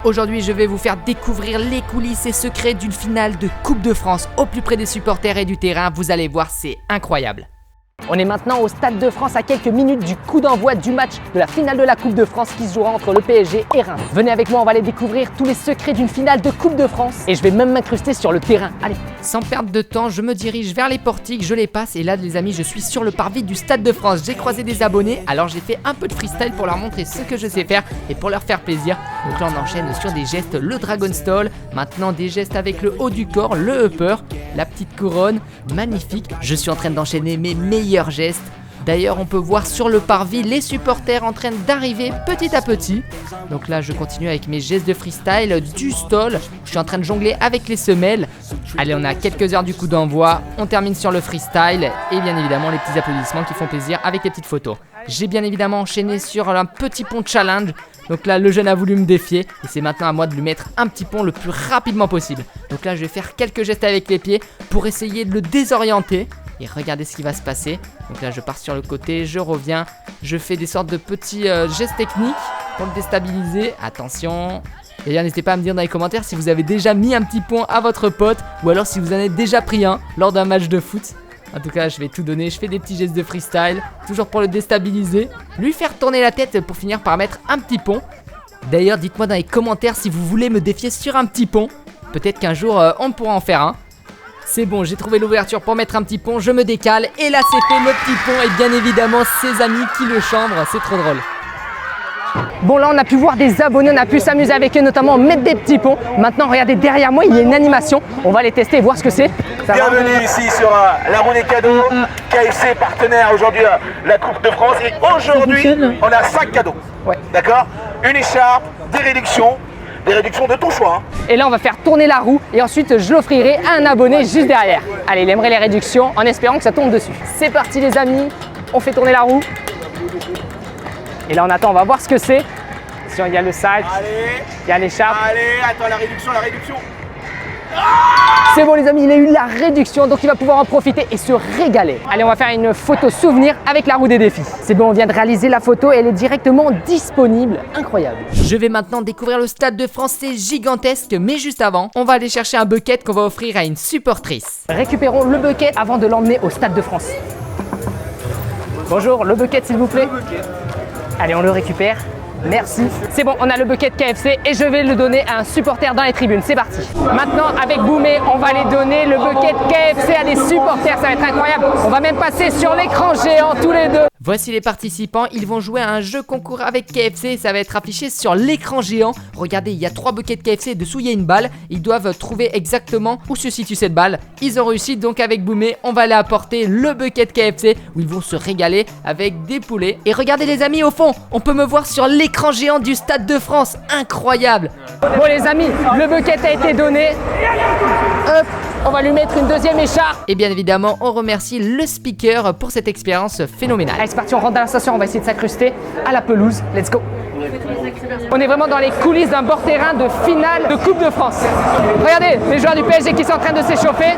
Aujourd'hui, je vais vous faire découvrir les coulisses et secrets d'une finale de Coupe de France au plus près des supporters et du terrain. Vous allez voir, c'est incroyable. On est maintenant au Stade de France à quelques minutes du coup d'envoi du match de la finale de la Coupe de France qui se jouera entre le PSG et Reims. Venez avec moi, on va aller découvrir tous les secrets d'une finale de Coupe de France et je vais même m'incruster sur le terrain. Allez. Sans perdre de temps, je me dirige vers les portiques, je les passe et là les amis, je suis sur le parvis du Stade de France. J'ai croisé des abonnés, alors j'ai fait un peu de freestyle pour leur montrer ce que je sais faire et pour leur faire plaisir. Donc là on enchaîne sur des gestes, le Dragon Stall, maintenant des gestes avec le haut du corps, le upper, la petite couronne, magnifique. Je suis en train d'enchaîner mes meilleurs gestes. D'ailleurs on peut voir sur le parvis les supporters en train d'arriver petit à petit. Donc là je continue avec mes gestes de freestyle, du stall. Je suis en train de jongler avec les semelles. Allez, on a quelques heures du coup d'envoi. On termine sur le freestyle et bien évidemment les petits applaudissements qui font plaisir avec les petites photos. J'ai bien évidemment enchaîné sur un petit pont challenge. Donc là le jeune a voulu me défier et c'est maintenant à moi de lui mettre un petit pont le plus rapidement possible. Donc là je vais faire quelques gestes avec les pieds pour essayer de le désorienter. Et regardez ce qui va se passer. Donc là je pars sur le côté, je reviens. Je fais des sortes de petits gestes techniques pour le déstabiliser. Attention. D'ailleurs n'hésitez pas à me dire dans les commentaires si vous avez déjà mis un petit pont à votre pote. Ou alors si vous en avez déjà pris un lors d'un match de foot. En tout cas je vais tout donner, je fais des petits gestes de freestyle. Toujours pour le déstabiliser. Lui faire tourner la tête pour finir par mettre un petit pont. D'ailleurs dites-moi dans les commentaires si vous voulez me défier sur un petit pont. Peut-être qu'un jour on pourra en faire un. C'est bon, j'ai trouvé l'ouverture pour mettre un petit pont, je me décale et là c'est fait le petit pont et bien évidemment ses amis qui le chambrent, c'est trop drôle. Bon là on a pu voir des abonnés, on a pu s'amuser avec eux, notamment mettre des petits ponts. Maintenant regardez derrière moi il y a une animation, on va les tester et voir ce que c'est. Bienvenue ici sur la roue des cadeaux, KFC partenaire aujourd'hui la Coupe de France et aujourd'hui on a 5 cadeaux, ouais. D'accord, une écharpe, des réductions de ton choix. Et là on va faire tourner la roue et ensuite je l'offrirai à un abonné juste derrière. Allez, il aimerait les réductions en espérant que ça tombe dessus. C'est parti les amis, on fait tourner la roue. Et là on attend, on va voir ce que c'est. Il y a le sac, il y a l'écharpe. Allez, attends la réduction. C'est bon les amis, il a eu la réduction, donc il va pouvoir en profiter et se régaler. Allez, on va faire une photo souvenir avec la roue des défis. C'est bon, on vient de réaliser la photo et elle est directement disponible. Incroyable. Je vais maintenant découvrir le Stade de France, c'est gigantesque, mais juste avant, on va aller chercher un bucket qu'on va offrir à une supportrice. Récupérons le bucket avant de l'emmener au Stade de France. Bonjour, le bucket s'il vous plaît. Allez, on le récupère. Merci. C'est bon, on a le bucket KFC et je vais le donner à un supporter dans les tribunes. C'est parti. Maintenant, avec Boumé, on va aller donner le bucket KFC à des supporters. Ça va être incroyable. On va même passer sur l'écran géant tous les deux. Voici les participants. Ils vont jouer à un jeu concours avec KFC. Ça va être affiché sur l'écran géant. Regardez, il y a 3 buckets KFC. Dessous, il y a une balle. Ils doivent trouver exactement où se situe cette balle. Ils ont réussi. Donc, avec Boumé, on va aller apporter le bucket KFC où ils vont se régaler avec des poulets. Et regardez, les amis, au fond, on peut me voir sur l'écran géant du Stade de France. Incroyable. Bon, les amis, le bucket a été donné. Hop. On va lui mettre une deuxième écharpe. Et bien évidemment, on remercie le speaker pour cette expérience phénoménale. Allez, c'est parti, on rentre dans la station, on va essayer de s'incruster à la pelouse. Let's go. On est vraiment dans les coulisses d'un bord terrain de finale de Coupe de France. Regardez, les joueurs du PSG qui sont en train de s'échauffer.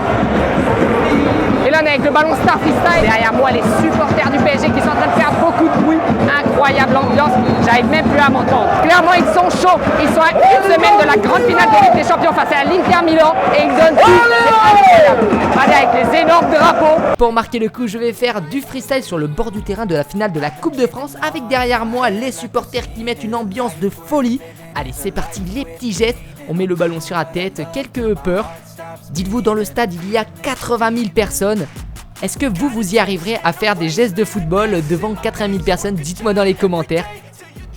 Et là, on est avec le ballon Star Freestyle. Derrière moi, les supporters du PSG qui sont en train de faire beaucoup de bruit. Incroyable ambiance, j'arrive même plus à m'entendre. Clairement, ils sont chauds. Ils sont à une semaine de la grande finale de Ligue des Champions face à l'Inter Milan. Et ils donnent tout. Allez, avec les énormes drapeaux. Pour marquer le coup, je vais faire du freestyle sur le bord du terrain de la finale de la Coupe de France. Avec derrière moi, les supporters qui mettent une ambiance de folie. Allez, c'est parti, les petits gestes. On met le ballon sur la tête, quelques uppers. Dites-vous, dans le stade, il y a 80 000 personnes. Est-ce que vous y arriverez à faire des gestes de football devant 80 000 personnes? Dites-moi dans les commentaires.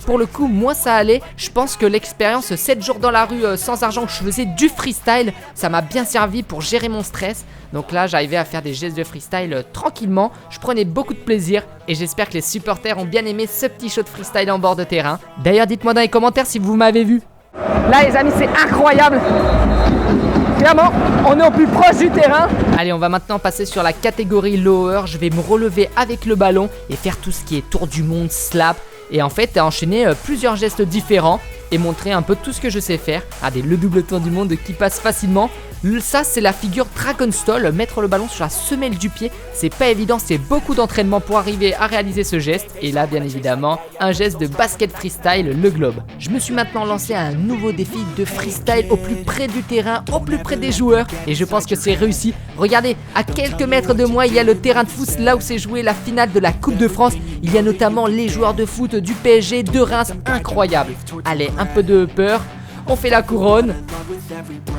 Pour le coup, moi ça allait. Je pense que l'expérience 7 jours dans la rue sans argent que je faisais du freestyle, ça m'a bien servi pour gérer mon stress. Donc là, j'arrivais à faire des gestes de freestyle tranquillement. Je prenais beaucoup de plaisir et j'espère que les supporters ont bien aimé ce petit show de freestyle en bord de terrain. D'ailleurs, dites-moi dans les commentaires si vous m'avez vu. Là les amis, c'est incroyable. Clairement, on est au plus proche du terrain. Allez, on va maintenant passer sur la catégorie lower. Je vais me relever avec le ballon et faire tout ce qui est tour du monde, slap. Et en fait, enchaîner plusieurs gestes différents. et montrer un peu tout ce que je sais faire. Regardez, le double tour du monde qui passe facilement. Ça, c'est la figure Dragon Stall. Mettre le ballon sur la semelle du pied, c'est pas évident, c'est beaucoup d'entraînement pour arriver à réaliser ce geste. Et là, bien évidemment, un geste de basket freestyle, le globe. Je me suis maintenant lancé à un nouveau défi de freestyle au plus près du terrain, au plus près des joueurs. Et je pense que c'est réussi. Regardez, à quelques mètres de moi, il y a le terrain de foot, là où s'est jouée la finale de la Coupe de France. Il y a notamment les joueurs de foot du PSG, de Reims, incroyable. Allez, un peu de peur. On fait la couronne.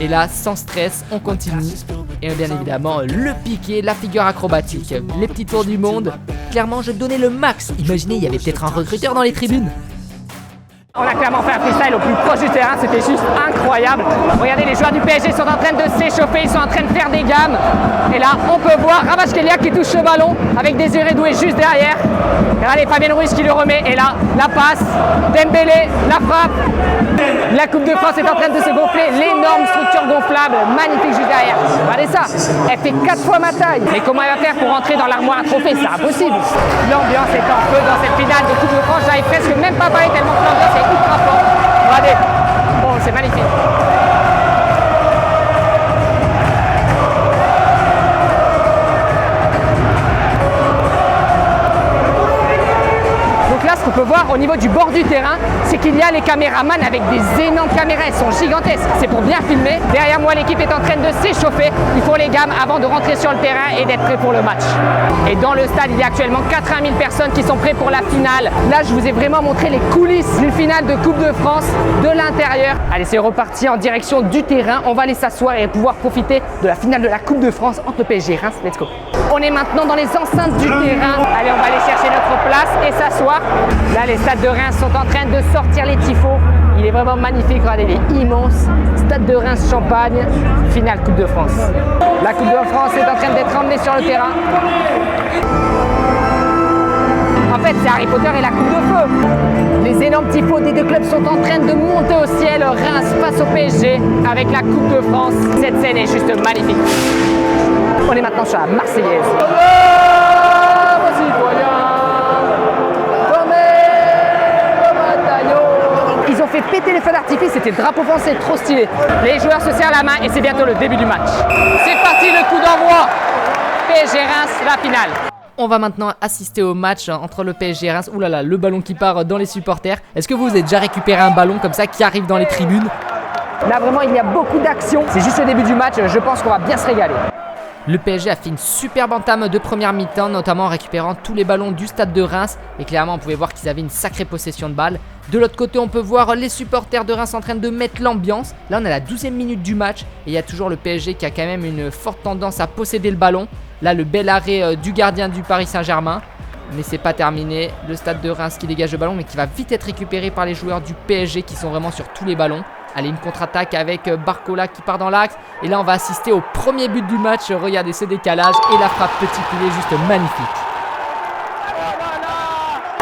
Et là, sans stress, on continue. Et bien évidemment, le piqué, la figure acrobatique, les petits tours du monde. Clairement, je donnais le max. Imaginez, il y avait peut-être un recruteur dans les tribunes. On a clairement fait un freestyle au plus proche du terrain, c'était juste incroyable. Regardez, les joueurs du PSG sont en train de s'échauffer, ils sont en train de faire des gammes. Et là, on peut voir Ravachkelia qui touche le ballon avec Désiré Doué juste derrière. Regardez, Fabien Ruiz qui le remet. Et là, la passe, Dembélé, la frappe. La Coupe de France est en train de se gonfler. L'énorme structure gonflable, magnifique juste derrière. Regardez ça, elle fait 4 fois ma taille. Mais comment elle va faire pour rentrer dans l'armoire à trophées? C'est impossible. L'ambiance est en feu dans cette finale de Coupe de France. J'arrive presque même pas à parler tellement que l'ambiance est ultra fort. Regardez, bon, c'est magnifique. Donc là, ce qu'on peut voir au niveau du bord du terrain, c'est qu'il y a les caméramans avec des énormes caméras, elles sont gigantesques, c'est pour bien filmer. Derrière moi, l'équipe est en train de s'échauffer, ils font les gammes avant de rentrer sur le terrain et d'être prêts pour le match. Et dans le stade, il y a actuellement 80 000 personnes qui sont prêtes pour la finale. Là, je vous ai vraiment montré les coulisses d'une finale de Coupe de France de l'intérieur. Allez, c'est reparti en direction du terrain, on va aller s'asseoir et pouvoir profiter de la finale de la Coupe de France entre le PSG et Reims. Let's go. On est maintenant dans les enceintes du terrain. Allez, on va aller chercher notre place et s'asseoir. Là, les stades de Reims sont en train de sortir les tifos. Il est vraiment magnifique, regardez, il est immense. Stade de Reims Champagne, finale Coupe de France. La Coupe de France est en train d'être emmenée sur le terrain. En fait, c'est Harry Potter et la Coupe de Feu. Les énormes tifos des deux clubs sont en train de monter au ciel. Reims face au PSG avec la Coupe de France. Cette scène est juste magnifique. On est maintenant sur la Marseillaise. Ils ont fait péter les feux d'artifice, c'était le drapeau français, trop stylé. Les joueurs se serrent la main et c'est bientôt le début du match. C'est parti, le coup d'envoi. PSG Reims, la finale. On va maintenant assister au match entre le PSG et Reims. Ouh là là, le ballon qui part dans les supporters. Est-ce que vous avez déjà récupéré un ballon comme ça qui arrive dans les tribunes? Là vraiment, il y a beaucoup d'action. C'est juste le début du match, je pense qu'on va bien se régaler. Le PSG a fait une superbe entame de première mi-temps, notamment en récupérant tous les ballons du stade de Reims. Et clairement, on pouvait voir qu'ils avaient une sacrée possession de balle. De l'autre côté, on peut voir les supporters de Reims en train de mettre l'ambiance. Là, on est à la 12e minute du match. Et il y a toujours le PSG qui a quand même une forte tendance à posséder le ballon. Là, le bel arrêt du gardien du Paris Saint-Germain. Mais c'est pas terminé. Le stade de Reims qui dégage le ballon, mais qui va vite être récupéré par les joueurs du PSG qui sont vraiment sur tous les ballons. Allez, une contre-attaque avec Barcola qui part dans l'axe. Et là, on va assister au premier but du match. Regardez ce décalage et la frappe petit filet juste magnifique.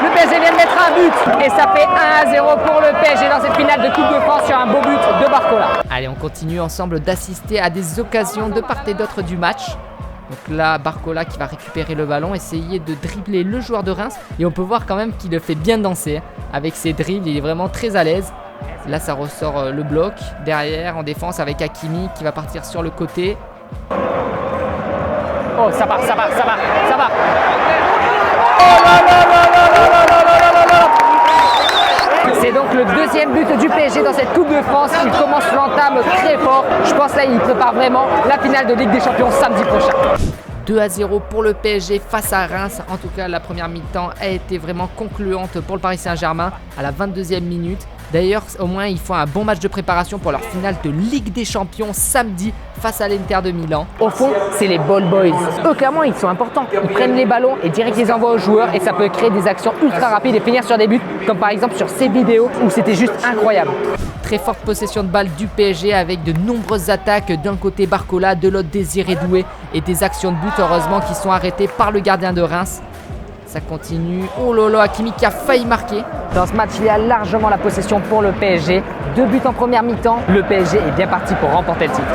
Le PSG vient de mettre un but et ça fait 1-0 pour le PSG dans cette finale de Coupe de France sur un beau but de Barcola. Allez, on continue ensemble d'assister à des occasions de part et d'autre du match. Donc là, Barcola qui va récupérer le ballon, essayer de dribbler le joueur de Reims. Et on peut voir quand même qu'il le fait bien danser. Avec ses dribbles, il est vraiment très à l'aise. Là, ça ressort le bloc. Derrière, en défense, avec Hakimi qui va partir sur le côté. Oh, ça part. Oh là là. C'est donc le deuxième but du PSG dans cette Coupe de France. Il commence l'entame très fort. Je pense là, il prépare vraiment la finale de Ligue des Champions samedi prochain. 2-0 pour le PSG face à Reims. En tout cas, la première mi-temps a été vraiment concluante pour le Paris Saint-Germain à la 22e minute. D'ailleurs, au moins, ils font un bon match de préparation pour leur finale de Ligue des Champions samedi face à l'Inter de Milan. Au fond, c'est les ball boys. Eux, clairement, ils sont importants. Ils prennent les ballons et direct les envoient aux joueurs et ça peut créer des actions ultra rapides et finir sur des buts, comme par exemple sur ces vidéos où c'était juste incroyable. Très forte possession de balle du PSG avec de nombreuses attaques. D'un côté Barcola, de l'autre Désiré Doué et des actions de but heureusement qui sont arrêtées par le gardien de Reims. Ça continue. Oh là là, Hakimi qui a failli marquer. Dans ce match, il y a largement la possession pour le PSG. 2 buts en première mi-temps. Le PSG est bien parti pour remporter le titre.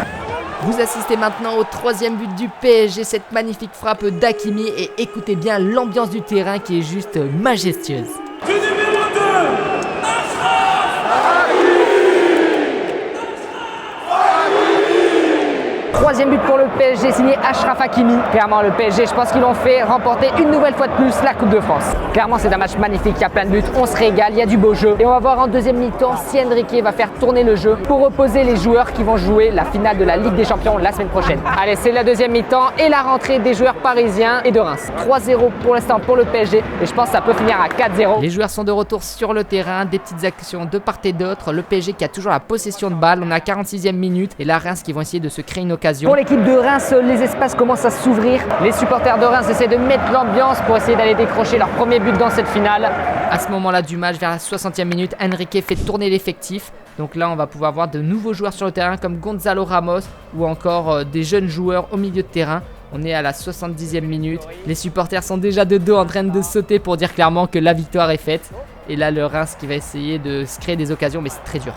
Vous assistez maintenant au 3e but du PSG, cette magnifique frappe d'Hakimi. Et écoutez bien l'ambiance du terrain qui est juste majestueuse. Du numéro 2, Achraf. troisième but pour le PSG signé Achraf Hakimi. Clairement le PSG, je pense qu'ils l'ont fait remporter une nouvelle fois de plus la Coupe de France. Clairement c'est un match magnifique, il y a plein de buts, on se régale, il y a du beau jeu. Et on va voir en deuxième mi-temps si Enrique va faire tourner le jeu pour reposer les joueurs qui vont jouer la finale de la Ligue des Champions la semaine prochaine. Allez, c'est la deuxième mi-temps et la rentrée des joueurs parisiens et de Reims. 3-0 pour l'instant pour le PSG et je pense que ça peut finir à 4-0. Les joueurs sont de retour sur le terrain, des petites actions de part et d'autre. Le PSG qui a toujours la possession de balle, on est à 46e minute et la Reims qui vont essayer de se créer une occasion. Pour l'équipe de Reims, les espaces commencent à s'ouvrir. Les supporters de Reims essaient de mettre l'ambiance pour essayer d'aller décrocher leur premier but dans cette finale. À ce moment-là du match, vers la 60e minute, Enrique fait tourner l'effectif. Donc là, on va pouvoir voir de nouveaux joueurs sur le terrain comme Gonzalo Ramos ou encore des jeunes joueurs au milieu de terrain. On est à la 70e minute. Les supporters sont déjà de dos en train de sauter pour dire clairement que la victoire est faite. Et là, le Reims qui va essayer de se créer des occasions, mais c'est très dur.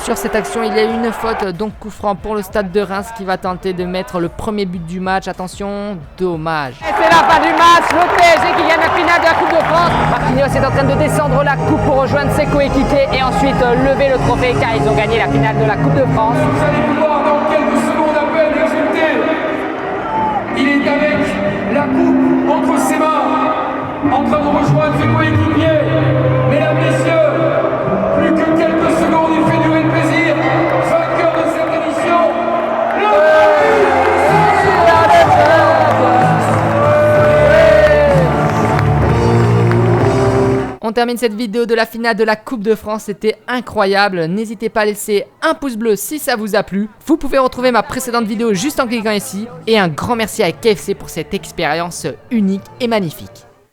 Sur cette action, il y a eu une faute, donc coup franc pour le stade de Reims qui va tenter de mettre le premier but du match. Attention, dommage. Et c'est la fin du match, le PSG qui gagne la finale de la Coupe de France. Marquinhos est en train de descendre la coupe pour rejoindre ses coéquipiers et ensuite lever le trophée car ils ont gagné la finale de la Coupe de France. Vous allez pouvoir dans quelques secondes à peine exulter. Il est avec la coupe entre ses mains, en train de rejoindre ses coéquipiers. Mesdames, messieurs, plus que quelques secondes, il fait durer le plaisir. Vainqueur de cette édition, On termine cette vidéo de la finale de la Coupe de France, c'était incroyable. N'hésitez pas à laisser un pouce bleu si ça vous a plu. Vous pouvez retrouver ma précédente vidéo juste en cliquant ici. Et un grand merci à KFC pour cette expérience unique et magnifique.